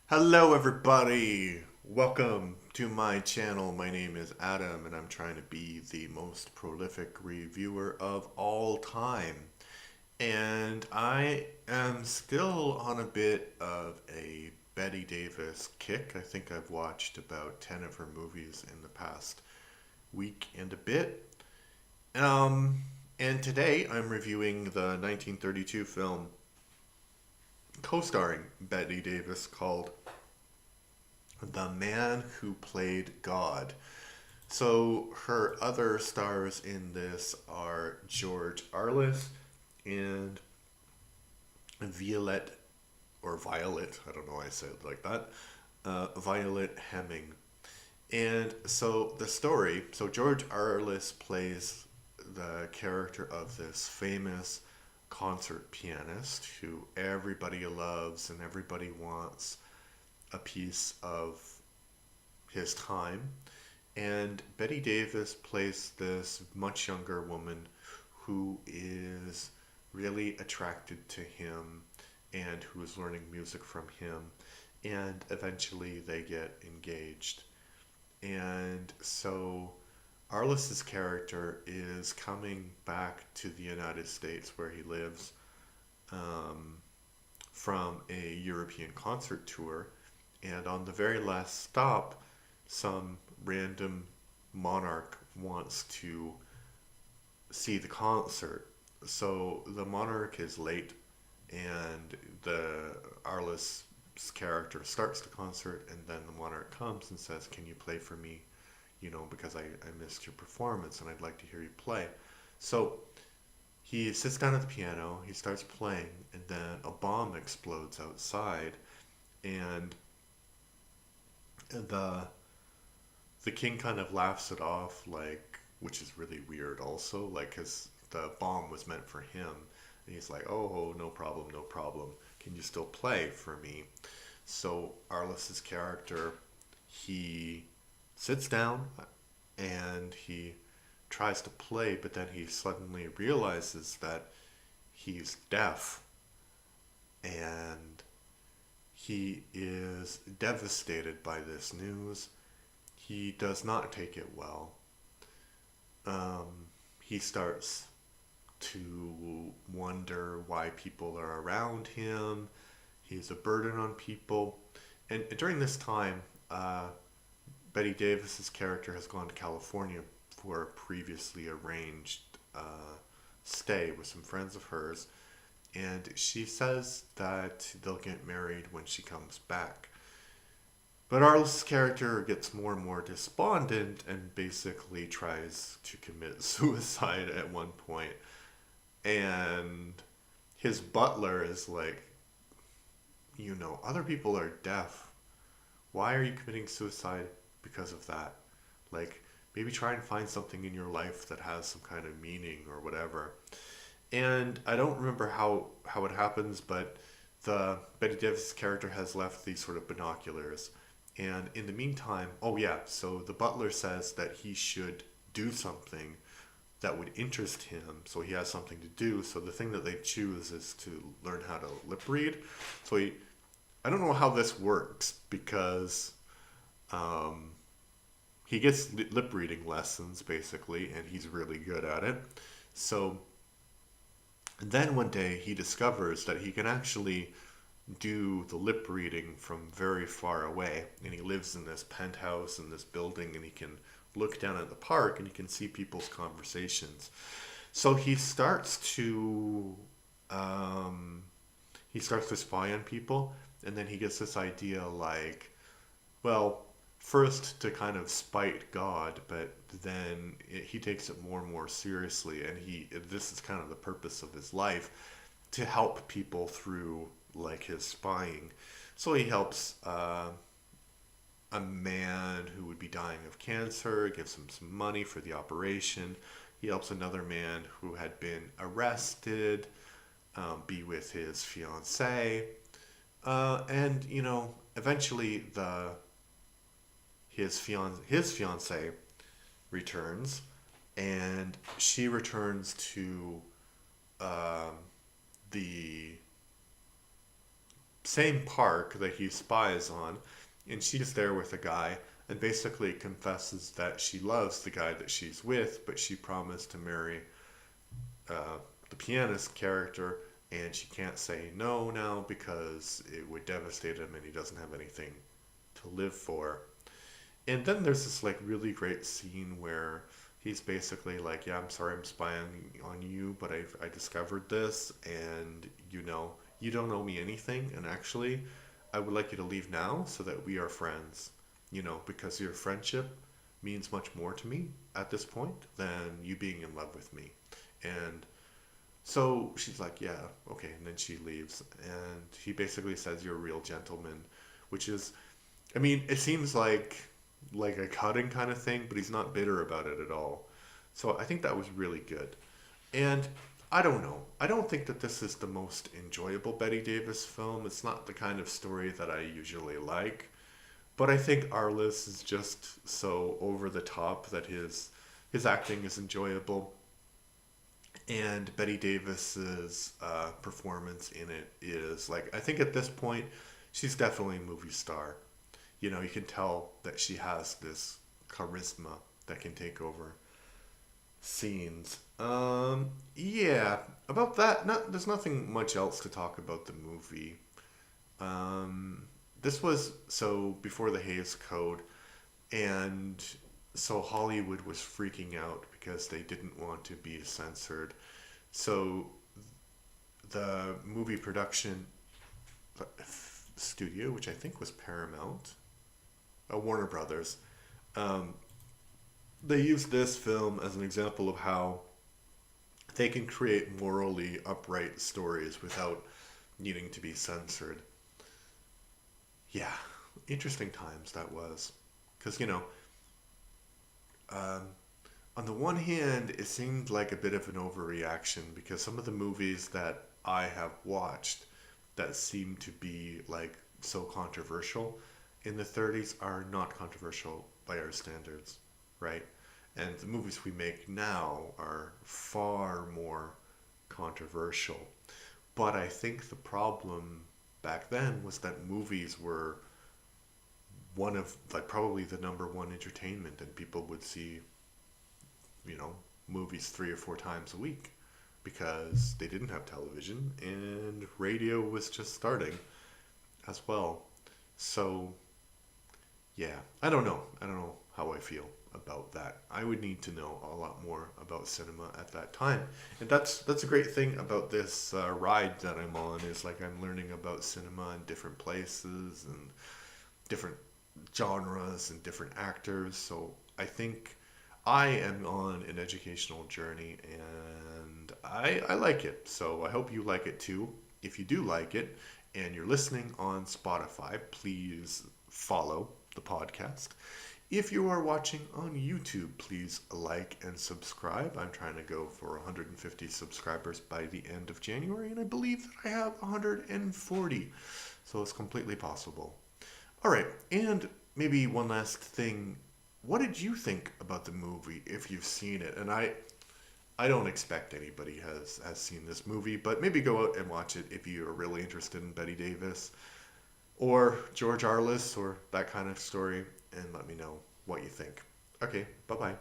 Hello, everybody. Welcome to my channel. My name is Adam, and I'm trying to be the most prolific reviewer of all time. And I am still on a bit of a Betty Davis kick. I think I've watched about 10 of her movies in the past week and a bit. Um, and today I'm reviewing the 1932 film co-starring Betty Davis called The Man Who Played God. So her other stars in this are George Arliss and Violet, or Violet, I don't know why I said it like that, Violet Hemming. And so the story, so George Arliss plays the character of this famous concert pianist who everybody loves and everybody wants a piece of his time. And Betty Davis plays this much younger woman who is really attracted to him and who is learning music from him. And eventually they get engaged. And so Arliss's character is coming back to the United States where he lives um, from a European concert tour. And on the very last stop, some random monarch wants to see the concert. So the monarch is late, and the Arliss character starts the concert, and then the monarch comes and says, "Can you play for me? Because I missed your performance and I'd like to hear you play." So he sits down at the piano, he starts playing, and then a bomb explodes outside, and the the king kind of laughs it off, like, which is really weird also, like, because the bomb was meant for him, and he's like, "Oh, no problem, no problem, can you still play for me?" So Arliss's character, he sits down and he tries to play, but then he suddenly realizes that he's deaf, and he is devastated by this news. He does not take it well. He starts to wonder why people are around him. He's a burden on people. And during this time, Betty Davis's character has gone to California for a previously arranged stay with some friends of hers. And she says that they'll get married when she comes back. But Arliss's character gets more and more despondent and basically tries to commit suicide at one point. And his butler is like, other people are deaf. Why are you committing suicide because of that? Like, maybe try and find something in your life that has some kind of meaning or whatever. And I don't remember how it happens, but the Betty Davis character has left these sort of binoculars. And in the meantime, oh yeah, so the butler says that he should do something that would interest him, so he has something to do. So the thing that they choose is to learn how to lip read. So I don't know how this works because um, he gets lip reading lessons basically, and he's really good at it. So then one day he discovers that he can actually do the lip reading from very far away, and he lives in this penthouse in this building, and he can look down at the park and he can see people's conversations. So um, he starts to spy on people, and then he gets this idea, like, well, first to kind of spite God, but then he takes it more and more seriously, and this is kind of the purpose of his life, to help people through like his spying. So he helps a man who would be dying of cancer, gives him some money for the operation. He helps another man who had been arrested be with his fiancee. And eventually his fiancee returns, and she returns to um, the same park that he spies on, and she's there with a guy and basically confesses that she loves the guy that she's with, but she promised to marry the pianist character, and she can't say no now because it would devastate him and he doesn't have anything to live for. And then there's this like really great scene where he's basically like, "Yeah, I'm sorry, I'm spying on you, but I discovered this, and you don't owe me anything, and actually, I would like you to leave now so that we are friends, because your friendship means much more to me at this point than you being in love with me." And so she's like, "Yeah, okay," and then she leaves, and he basically says, "You're a real gentleman," which is, I mean, it seems like a cutting kind of thing, but he's not bitter about it at all. So I think that was really good. And I don't know. I don't think that this is the most enjoyable Betty Davis film. It's not the kind of story that I usually like. But I think Arliss is just so over the top that his acting is enjoyable, and Betty Davis's performance in it is like, I think at this point she's definitely a movie star. You can tell that she has this charisma that can take over scenes. Yeah, about that, there's nothing much else to talk about the movie. Um, this was so before the Hays Code, and so Hollywood was freaking out because they didn't want to be censored. So the movie production studio, which I think was Paramount, Warner Brothers, um, they used this film as an example of how they can create morally upright stories without needing to be censored. Yeah, interesting times that was. Because, um, on the one hand, it seemed like a bit of an overreaction because some of the movies that I have watched that seem to be like so controversial in the 30s are not controversial by our standards, right? And the movies we make now are far more controversial. But I think the problem back then was that movies were one of, like, probably the number one entertainment, and people would see, you know, movies 3 or 4 times a week because they didn't have television and radio was just starting as well. So, yeah, I don't know. I don't know how I feel about that. I would need to know a lot more about cinema at that time. And that's a great thing about this ride that I'm on, is like I'm learning about cinema in different places and different genres and different actors. So I think I am on an educational journey, and I like it. So I hope you like it too. If you do like it and you're listening on Spotify, please follow the podcast. If you are watching on YouTube, please like and subscribe. I'm trying to go for 150 subscribers by the end of January, and I believe that I have 140. So it's completely possible. All right, and maybe one last thing. What did you think about the movie if you've seen it? And I don't expect anybody has seen this movie, but maybe go out and watch it if you're really interested in Betty Davis or George Arliss or that kind of story, and let me know what you think. Okay, bye bye.